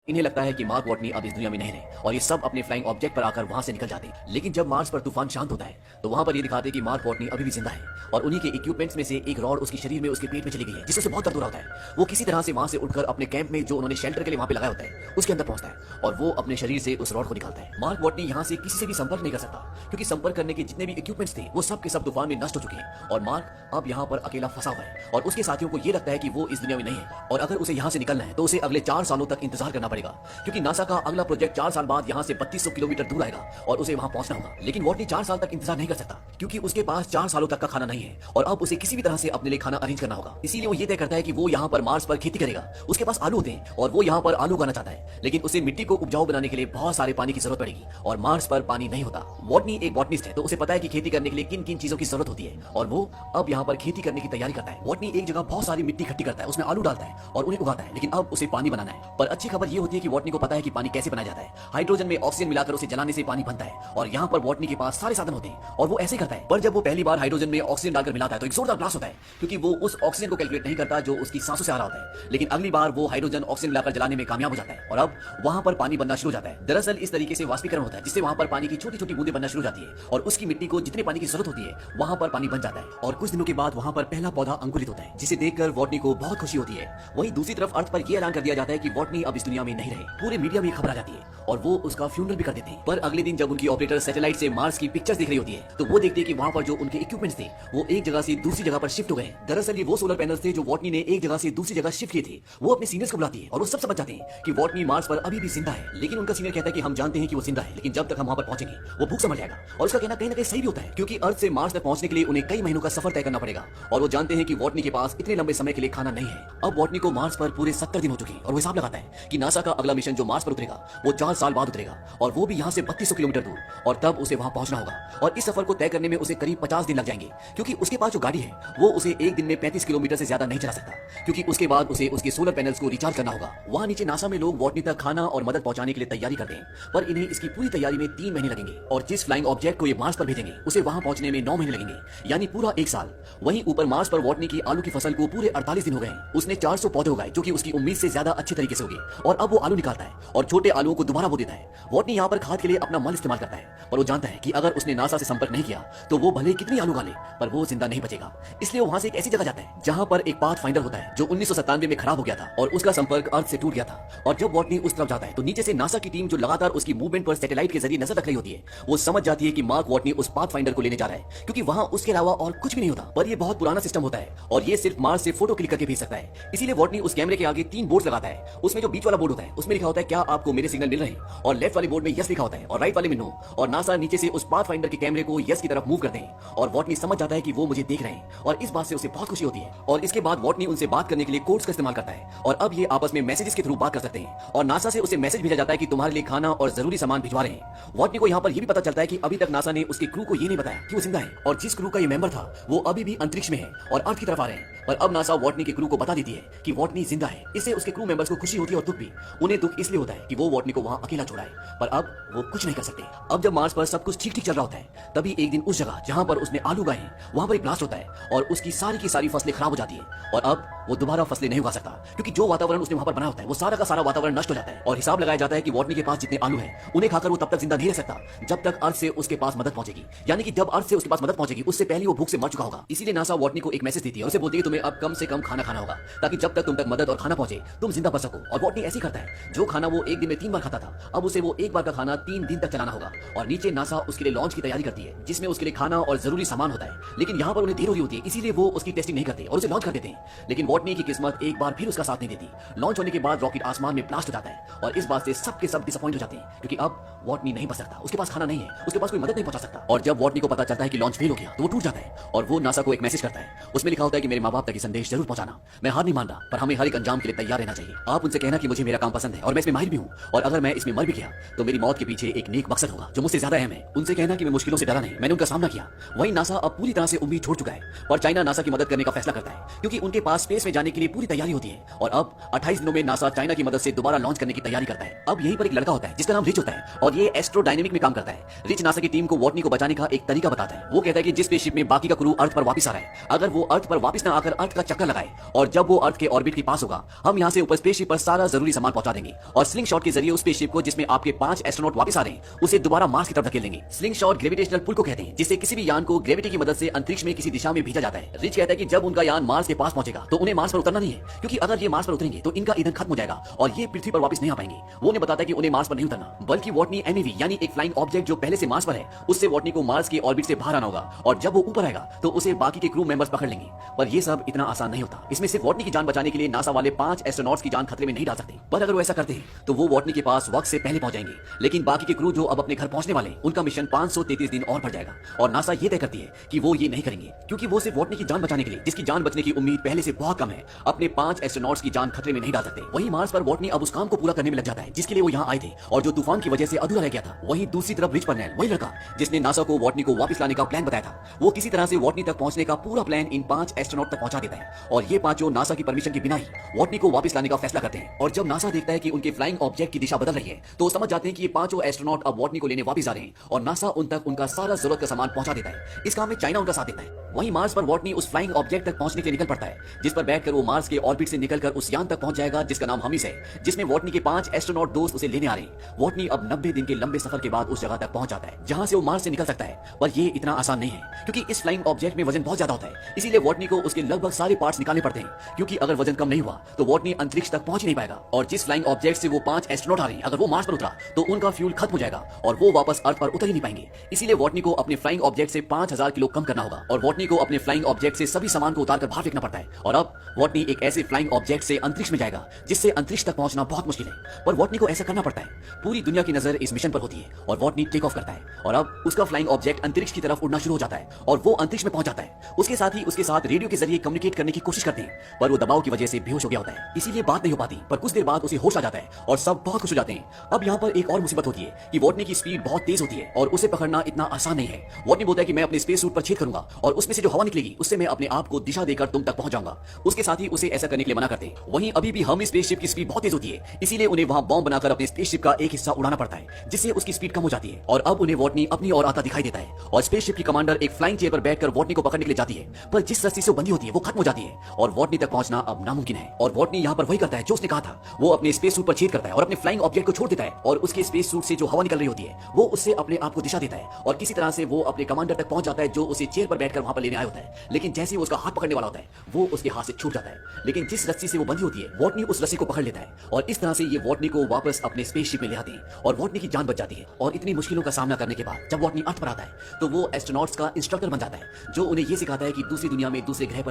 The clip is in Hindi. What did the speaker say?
इन्हें लगता है कि मार्क वॉटनी अब इस दुनिया में नहीं रहे और ये सब अपने फ्लाइंग ऑब्जेक्ट पर आकर वहां से निकल जाते हैं। लेकिन जब मार्स पर तूफान शांत होता है तो वहां पर ये दिखाते हैं कि मार्क वॉटनी अभी भी जिंदा है और उन्हीं के इक्विपमेंट्स में से एक रॉड उसके शरीर में उसके पेट में चली गई है, जिससे उसे बहुत दर्द हो रहा होता है। वो किसी तरह से वहां से उठकर अपने कैंप में जो उन्होंने शेल्टर के लिए वहां पे लगाया होता है उसके अंदर पहुंचता है और वो अपने शरीर से उस रॉड को निकालता है। मार्क वॉटनी यहाँ से किसी से भी संपर्क नहीं कर सकता क्योंकि संपर्क करने के जितने भी इक्विपमेंट्स थे वो सब के सब तूफान में नष्ट हो चुके हैं और मार्क अब यहाँ पर अकेला फंसा हुआ है और उसके साथियों को ये लगता है कि वो इस दुनिया में नहीं है और अगर उसे यहाँ से निकलना है तो उसे अगले 4 सालों तक इंतजार करना पड़ेगा क्योंकि नासा का अगला प्रोजेक्ट 4 साल बाद यहाँ से 3200 किलोमीटर दूर आएगा और उसे वहां पहुंचना होगा। लेकिन वॉटनी 4 साल तक इंतजार नहीं कर सकता क्योंकि उसके पास 4 सालों तक का खाना नहीं है और अब उसे किसी भी तरह से अपने लिए खाना अरेंज करना होगा। इसीलिए वो ये तय करता है कि वो यहाँ पर मार्स पर खेती करेगा। उसके पास आलू होते हैं और वो यहाँ पर आलू उगाना चाहता है, लेकिन उसे मिट्टी को उपजाऊ बनाने के लिए बहुत सारे पानी की जरूरत पड़ेगी और मार्स पर पानी नहीं होता। वॉटनी एक बॉटनिस्ट है तो उसे पता है कि खेती करने के लिए किन किन चीजों की जरूरत होती है और वो अब यहाँ पर खेती करने की तैयारी करता है। वॉटनी एक जगह बहुत सारी मिट्टी इकट्ठी करता है, उसमें आलू डालता है और उन्हें उगाता है, लेकिन अब उसे पानी बनाना है। पर अच्छी खबर ये होती है कि वॉटनी को पता है कि पानी कैसे बनाया जाता है। हाइड्रोजन में ऑक्सीजन मिलाकर उसे जलाने से पानी बनता है और यहाँ पर वॉटनी के पास सारे साधन होते हैं और वो ऐसे करता है। पर जब वो पहली बार हाइड्रोजन में ऑक्सीजन डालकर मिलाता है तो एक जोरदार ब्लास्ट होता है क्योंकि वो उस ऑक्सीजन को कैलकुलेट नहीं करता जो उसकी सांसों से आ रहा होता है। लेकिन अगली बार वो हाइड्रोजन ऑक्सीजन मिलाकर जलाने में कामयाब हो जाता है और अब वहां पर पानी बनना शुरू हो जाता है। दरअसल इस तरीके से वाष्पीकरण होता है जिससे वहां पर पानी की छोटी छोटी बूंदें बनना शुरू हो जाती है और उसकी मिट्टी को जितने पानी की जरूरत होती है वहां पर पानी बन जाता है और कुछ दिनों के बाद वहां पर पहला पौधा अंकुरित होता है, जिसे देखकर वॉटनी को बहुत खुशी होती है। वहीं दूसरी तरफ अर्थ पर यह ऐलान कर दिया जाता है कि वॉटनी अब इस दुनिया में नहीं रहे। पूरे मीडिया में खबर आ जाती है और वो उसका फ्यूनरल भी कर देते हैं। पर अगले दिन जब उनकी ऑपरेटर सैटेलाइट से मार्स की पिक्चर्स दिख रही होती है तो वो देखते हैं कि वहां पर जो उनके इक्विपमेंट्स थे वो एक जगह से दूसरी जगह पर शिफ्ट हो गए। दरअसल ये वो सोलर पैनल्स थे जो वॉटनी ने एक जगह से दूसरी जगह शिफ्ट किए थे। वो अपने सीनियर्स को बुलाती है और वो सब समझ जाते हैं कि वॉटनी मार्स पर अभी भी जिंदा है। लेकिन उनका सीनियर कहता है कि हम जानते हैं कि वो जिंदा है, लेकिन जब तक हम वहां पर पहुंचेंगे वो भूख से मर जाएगा। और उसका कहना कहीं ना कहीं सही भी होता है क्योंकि अर्थ से मार्स तक पहुंचने के लिए उन्हें कई महीनों का सफर तय करना पड़ेगा और वो जानते हैं कि वॉटनी के पास इतने लंबे समय के लिए खाना नहीं है। अब वॉटनी को मार्स पर पूरे 70 दिन हो चुके हैं और वो हिसाब लगाता है कि नासा का अगला मिशन जो मार्स पर उतरेगा वो 4 साल बाद उतरेगा और वो भी यहाँ से 3200 किलोमीटर दूर, और तब उसे वहां पहुंचना होगा। और इस सफर को तय करने में उसे करीब 50 दिन लग जाएंगे क्योंकि उसके पास जो गाड़ी है वो उसे एक दिन में 35 किलोमीटर से ज्यादा नहीं चला सकता क्योंकि उसके बाद उसे उसके सोलर पैनल्स को रिचार्ज करना होगा। वहां नीचे नासा में लोग वॉटनी तक खाना और मदद पहुंचाने के लिए तैयारी करते हैं, पर इन्हें इसकी पूरी तैयारी में 3 महीने लगेंगे और जिस फ्लाइंग ऑब्जेक्ट को ये मार्स पर भेजेंगे उसे वहां पहुंचने में 9 महीने लगेंगे, यानी पूरा 1 साल। वहीं ऊपर मार्स पर वॉटनी की आलू की फसल को पूरे 48 दिन हो गए। उसने 400 पौधे उगाए जो कि उसकी उम्मीद से ज्यादा अच्छे तरीके से होंगे और अब वो आलू निकालता है और छोटे आलूओं को दोबारा बो देता है। वॉटनी यहाँ पर खाद के लिए अपना मल इस्तेमाल करता है, पर वो जानता है कि अगर उसने नासा से संपर्क नहीं किया तो वो भले कितनी आलू गाले पर वो जिंदा नहीं बचेगा। इसलिए वो वहां से एक ऐसी जगह जाता है जहां पर एक पाथ फाइंडर होता है जो 1997 में खराब हो गया था और उसका संपर्क अर्थ से टूट गया था। और जब वॉटनी उस तरफ जाता है तो नीचे से नासा की टीम जो लगातार उसकी मूवमेंट पर सैटेलाइट के जरिए नजर रख रही होती है वो समझ जाती है कि मार्क वॉटनी उस पाथ फाइंडर को लेने जा रहा है क्योंकि वहां उसके अलावा और कुछ भी नहीं होता। पर ये बहुत पुराना सिस्टम होता है और ये सिर्फ मार्स से फोटो क्लिक करके भेज सकता है। इसीलिए वॉटनी उस कैमरे के आगे 3 बोर्ड लगाता है। उसमें जो बीच वाला बोर्ड होता है उसमें लिखा होता है क्या आपको मेरे सिग्नल मिल रहे हैं, और लेफ्ट वाले बोर्ड में यस लिखा होता है और राइट वाले में नो। और नासा नीचे से उस पाथ फाइंडर के कैमरे को यस की तरफ मूव करते हैं और वॉटनी समझ जाता है कि वो मुझे देख रहे हैं और इस बात से उसे बहुत खुशी होती है। और इसके बाद वॉटनी उनसे बात करने के लिए कोड्स का इस्तेमाल करता है और अब ये आपस में मैसेजेस के थ्रू बात कर सकते हैं और नासा से उसे मैसेज भेजा जाता है कि तुम्हारे लिए खाना और जरूरी सामान भिजवा रहे हैं। वॉटनी को यहाँ पर यह भी पता चलता है कि अभी तक नासा ने उसके क्रू को ये नहीं बताया कि वो जिंदा है और जिस क्रू का ये मेंबर था वो अभी भी अंतरिक्ष में है और अर्थ की तरफ आ रहे हैं। पर अब नासा वॉटनी के क्रू को बता देती है कि वॉटनी जिंदा है। इससे उसके क्रू मेंबर्स को खुशी होती है और दुख भी। उन्हें दुख इसलिए होता है कि वो वॉटनी को वहां अकेला छोड़ा है, पर अब वो कुछ नहीं कर सकते। अब जब मार्स पर सब कुछ ठीक ठीक चल रहा होता है तभी एक दिन उस जगह जहां पर उसने आलू उगाए हैं वहां पर एक ब्लास्ट होता है और उसकी सारी की सारी फसलें खराब हो जाती है और अब वो दोबारा फसलें नहीं उगा सकता क्योंकि जो वातावरण उसने वहां पर बना होता है वो सारा का सारा वातावरण नष्ट हो जाता है। और हिसाब लगाया जाता है कि वॉटनी के पास जितने आलू हैं उन्हें खाकर वो तब तक जिंदा नहीं रह सकता जब तक अर्थ से उसके पास मदद पहुंचेगी, यानी कि जब अर्थ से उसके पास मदद पहुंचेगी उससे पहले वो भूख से मर चुका होगा। इसीलिए नासा वॉटनी को एक मैसेज देती है और उसे बोलती है तुम्हें अब कम से कम खाना खाना होगा ताकि जब तक तुम तक मदद और खाना पहुंचे तुम जिंदा बच सको। और वॉटनी ऐसे करता है, जो खाना वो एक दिन में 3 बार खाता था अब उसे वो एक बार का खाना 3 दिन तक चलाना होगा। और नीचे नासा उसके लिए लॉन्च की तैयारी करती है जिसमें उसके लिए खाना और जरूरी सामान होता है, लेकिन यहाँ पर उन्हें देर हो रही होती है इसीलिए वो उसकी टेस्टिंग नहीं करते और उसे लॉन्च कर देते हैं। लेकिन वॉटनी की किस्मत एक बार फिर उसका साथ नहीं देती। लॉन्च होने के बाद रॉकेट आसमान में ब्लास्ट हो जाता है और इस बात से सबके सब डिसअपॉइंट हो जाते हैं क्योंकि अब वॉटनी नहीं बच सकता, उसके पास खाना नहीं है, उसके पास कोई मदद नहीं पहुंचा सकता। और जब वॉटनी को पता चलता है कि लॉन्च फेल हो गया तो वो टूट जाता है और वो नासा को एक मैसेज करता है। उसमें लिखा होता है कि मेरे माँ बाप तक ये संदेश जरूर पहुंचाना, मैं हार नहीं मान रहा पर हमें हर एक अंजाम के लिए तैयार रहना चाहिए। आप उनसे कहना कि मुझे मेरा काम पसंद है और मैं इसमें माहिर भी हूँ और अगर मैं इसमें मर भी गया तो मेरी मौत के पीछे एक नेक मकसद होगा जो मुझसे ज्यादा अहम है। उनसे कहना कि मैं मुश्किलों से डरा नहीं, मैंने उनका सामना किया। वहीं नासा अब पूरी तरह से उम्मीद छोड़ चुका है और चाइना नासा की मदद करने का फैसला करता है क्योंकि उनके पास स्पेस में जाने के लिए पूरी तैयारी होती है। और अब 28 दिनों में नासा चाइना की मदद से दोबारा लॉन्च करने की तैयारी करता है। अब यहीं पर एक लड़का होता है जिसका नाम रिच होता है और ये एस्ट्रोडायनेमिक में काम करता है। रिच नासा की टीम को वॉटनी को बचाने का एक तरीका बताता है। वो कहता है कि जिस स्पेसशिप में बाकी का क्रू अर्थ पर वापस आ रहा है अगर वो अर्थ पर वापस न आकर अर्थ का चक्कर लगाए और जब वो अर्थ के ऑर्बिट के पास होगा हम यहाँ से ऊपर स्पेसशिप पर सारा जरूरी सामान सामान पहुंचा देंगे और स्लिंग शॉट के जरिए उस स्पेसशिप को जिसमें आपके 5 एस्ट्रोनॉट वापस आ रहे हैं उसे दोबारा मार्स की तरफ धकेल देंगे। स्लिंग शॉट ग्रेविटेशनल पुल को कहते हैं, जिससे किसी भी यान को ग्रेविटी की मदद से अंतरिक्ष में किसी दिशा में भेजा जाता है। रिच कहता है कि जब उनका यान मार्स के पास पहुंचेगा तो उन्हें मार्स पर उतरना नहीं है, क्योंकि अगर ये मार्स पर उतरेंगे तो इनका ईंधन खत्म हो जाएगा और ये पृथ्वी पर वापस नहीं आ पाएंगे। वो उन्हें बताता है कि उन्हें मार्स पर नहीं उतरना, बल्कि वॉटनी एमईवी यानी एक फ्लाइंग ऑब्जेक्ट जो पहले से मार्स पर है उससे वॉटनी को मार्स के ऑर्बिट से बाहर आना होगा और जब वो ऊपर आएगा तो उसे बाकी के क्रू मेंबर्स पकड़ लेंगे। पर ये सब इतना आसान नहीं होता। इसमें सिर्फ वॉटनी की जान बचाने के लिए नासा वाले 5 एस्ट्रोनॉट्स की जान खतरे में नहीं डाल सकते, पर अगर वो ऐसा करते हैं तो वो वॉटनी के पास वक्त से पहले पहुंच जाएंगे। लेकिन बाकी के क्रू जो अब अपने घर पहुंचने वाले उनका मिशन 533 दिन और बढ़ जाएगा और नासा ये तय करती है कि वो ये नहीं करेंगे, क्योंकि वो सिर्फ वॉटनी की जान बचाने के लिए, जिसकी जान बचने की उम्मीद पहले से बहुत कम है, अपने 5 एस्ट्रोनॉट्स की जान खतरे में नहीं डाल सकते। वहीं मार्स पर वॉटनी अब उस काम को पूरा करने में लग जाता है जिसके लिए वो यहाँ आए थे और जो तूफान की वजह से अधूरा रह गया था। वहीं दूसरी तरफ रिच पर्नेल, वही लड़का जिसने नासा को वॉटनी को वापस लाने का प्लान बताया था, वो किसी तरह से वॉटनी तक पहुंचने का पूरा प्लान इन 5 एस्ट्रोनॉट तक पहुंचा देता है और ये पांचों नासा की परमिशन के बिना ही वॉटनी को वापस लाने का फैसला करते हैं। और जब नासा देखता है कि उनके फ्लाइंग ऑब्जेक्ट की दिशा बदल रही है तो समझ जाते हैं कि ये पांचों एस्ट्रोनॉट अब वॉटनी को लेने वापस आ रहे हैं और नासा उन तक उनका सारा जरूरत का सामान पहुंचा देता है। इस काम में चाइना उनका साथ देता है। वहीं मार्स पर वॉटनी उस फ्लाइंग ऑब्जेक्ट तक पहुंचने के लिए निकल पड़ता है, जिस पर बैठकर वो मार्स के ऑर्बिट से निकलकर उस यान तक पहुंच जाएगा जिसका नाम हमिस है, जिसमें वॉटनी के 5 एस्ट्रोनॉट दोस्त उसे लेने आ रहे हैं। वॉटनी अब 90 दिन के लंबे सफर के बाद उस जगह तक पहुंच जाता है जहां से वो मार्स से निकल सकता है, पर ये इतना आसान नहीं है क्योंकि इस फ्लाइंग ऑब्जेक्ट में वजन बहुत ज्यादा होता है। इसीलिए वॉटनी को उसके लगभग सारे पार्ट्स निकालने पड़ते हैं, क्योंकि अगर वजन कम नहीं हुआ तो वॉटनी अंतरिक्ष तक पहुंच ही नहीं पाएगा। और जिस फ्लाइंग ऑब्जेक्ट से वो 5 एस्ट्रोनॉट आ रहे हैं, अगर वो मार्स पर उतरा तो उनका फ्यूल खत्म हो जाएगा और वो वापस अर्थ पर उतर ही नहीं पाएंगे। इसीलिए वॉटनी को अपने फ्लाइंग ऑब्जेक्ट से 5000 किलो कम करना होगा और वॉटनी को अपने फ्लाइंग ऑब्जेक्ट से सभी सामान को उतारकर बाहर फेंकना पड़ता है। और अब वॉटनी एक ऐसे फ्लाइंग ऑब्जेक्ट से अंतरिक्ष में जाएगा जिससे अंतरिक्ष तक पहुंचना बहुत मुश्किल है, पर वॉटनी को ऐसा करना पड़ता है। पूरी दुनिया की नजर इस मिशन पर होती है और वॉटनी टेक ऑफ करता है और अब उसका फ्लाइंग ऑब्जेक्ट अंतरिक्ष की तरफ उड़ना शुरू हो जाता है और वो अंतरिक्ष में पहुंच जाता है। उसके साथ ही उसके साथ रेडियो के जरिए कम्युनिकेट करने की कोशिश करते हैं, पर वो दबाव की वजह से बेहोश हो गया होता है, इसीलिए बात नहीं हो पाती। पर कुछ देर बाद उसे होश आ जाता है और सब बहुत खुश हो जाते हैं। अब यहाँ पर एक और मुसीबत होती है कि वॉटनी की स्पीड बहुत तेज होती है और उसे पकड़ना इतना आसान नहीं है। वॉटनी बोलता है कि मैं अपने स्पेस सूट पर छेद करूंगा और उसमें से जो हवा निकलेगी उससे मैं अपने आप को दिशा देकर तुम तक पहुंच जाऊंगा। उसके साथ ही उसे ऐसा करने के लिए मना करते हैं। वहीं अभी भी हम स्पेसशिप की स्पीड बहुत तेज होती है, इसीलिए उन्हें वहां बॉम्ब बनाकर अपने स्पेसशिप का एक हिस्सा उड़ाना पड़ता है, जिससे उसकी स्पीड कम हो जाती है। और अब उन्हें वॉटनी अपनी ओर आता दिखाई देता है और स्पेसशिप की कमांडर एक फ्लाइंग चेयर पर बैठकर वॉटनी को पकड़ने के लिए जाती है, पर जिस रस्सी से वो बंधी होती है वो खत्म हो जाती है और वॉटनी तक पहुंचना अब नामुमकिन है। और वॉटनी यहाँ पर वही करता है जो उसने कहा था। वो अपने स्पेस सूट पर छेद करता है और अपने फ्लाइंग ऑब्जेक्ट को छोड़ देता है और उसके स्पेस सूट से जो हवा निकल रही होती है वो उससे अपने आप को दिशा देता है और किसी तरह से वो अपने कमांडर तक पहुंच जाता है जो उसे चेयर पर बैठकर वहां पर लेने आया होता है। लेकिन जैसे वो उसका हाथ पकड़ने वाला होता है वो उसके हाथ से छूट जाता है, लेकिन जिस रस्सी से वो बंधी होती है वॉटनी उस रस्सी को पकड़ लेता है और इस तरह से ये वॉटनी को वापस अपने स्पेसशिप में ले आते हैं और वॉटनी की जान बच जाती है। और इतनी मुश्किलों का सामना करने के बाद जब वॉटनी अर्थ पर आता है तो वो एस्ट्रोनॉट्स का इंस्ट्रक्टर बन जाता है, जो उन्हें ये सिखाता है कि दूसरी दुनिया में दूसरे ग्रह पर